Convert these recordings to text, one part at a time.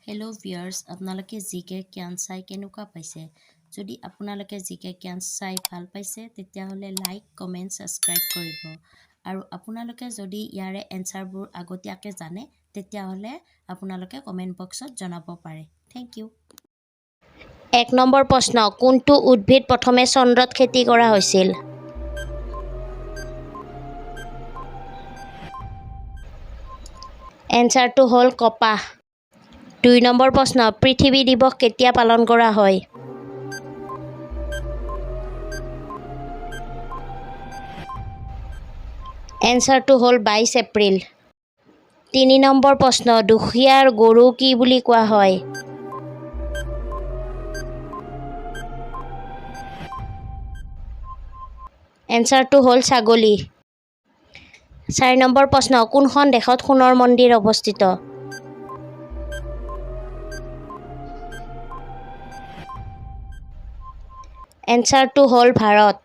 Hello' viewers, আপোনালোকে জিকে জ্ঞান চাই কেনেকুৱা পাইছে? যদি আপোনালোকে জিকে জ্ঞান চাই ভাল পাইছে তেতিয়াহ'লে লাইক, কমেণ্ট, ছাবস্ক্ৰাইব কৰিব। আৰু আপোনালোকে যদি ইয়াৰে এনচাৰবোৰ আগতীয়াকৈ জানে তেতিয়াহ'লে আপোনালোকে কমেণ্ট বক্সত জনাব পাৰে। Thank U. ১ নম্বৰ প্ৰশ্ন, কোনটো উদ্ভিদ প্ৰথমে চন্দ্ৰত খেতি কৰা হৈছিল? এনচাৰটো হ'ল কপাহ। ২ নম্বৰ প্ৰশ্ন, পৃথিৱী দিৱস কেতিয়া পালন কৰা হয়? এনচাৰটো হ'ল ২২ এপ্ৰিল। ৩ নম্বৰ প্ৰশ্ন, দুখীয়াৰ গৰু কি বুলি কোৱা হয়? এনচাৰটো হ'ল ছাগলী। ৪ নম্বৰ প্ৰশ্ন, কোনখন দেশত সোণৰ মন্দিৰ অৱস্থিত? এনচাৰটো হ'ল ভাৰত।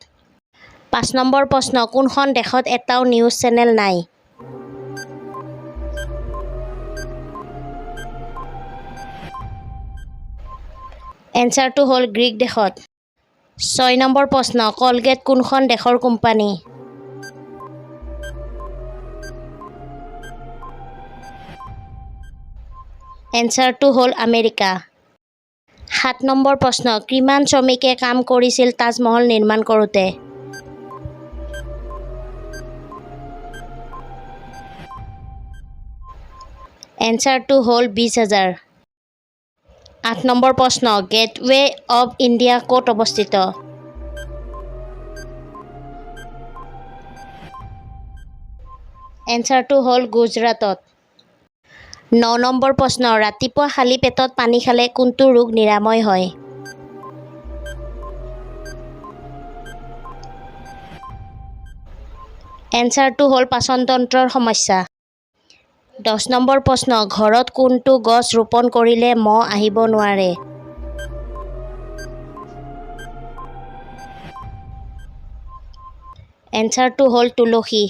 ৫ নম্বৰ প্ৰশ্ন, কোনখন দেশত এটাও নিউজ চেনেল নাই? এনচাৰটো হ'ল গ্ৰীক দেশত। ৬ নম্বৰ প্ৰশ্ন, কলগেট কোনখন দেশৰ কোম্পানী? এনচাৰটো হ'ল আমেৰিকা। ৭ নম্বৰ প্ৰশ্ন, কিমান শ্ৰমিকে কাম কৰিছিল তাজমহল নিৰ্মাণ কৰোঁতে? এনচাৰটো হ'ল ২০,০০০। ৮ নম্বৰ প্ৰশ্ন, গেটৱে অৱ ইণ্ডিয়া ক'ত অৱস্থিত? এনচাৰটো হ'ল গুজৰাটত। ৯ নম্বৰ প্ৰশ্ন, ৰাতিপুৱা খালী পেটত পানী খালে কোনটো ৰোগ নিৰাময় হয়? এনচাৰটো হ'ল পাচনতন্ত্ৰৰ সমস্যা। ১০ নম্বৰ প্ৰশ্ন, ঘৰত কোনটো গছ ৰোপণ কৰিলে মহ আহিব নোৱাৰে? এনচাৰটো হ'ল তুলসী।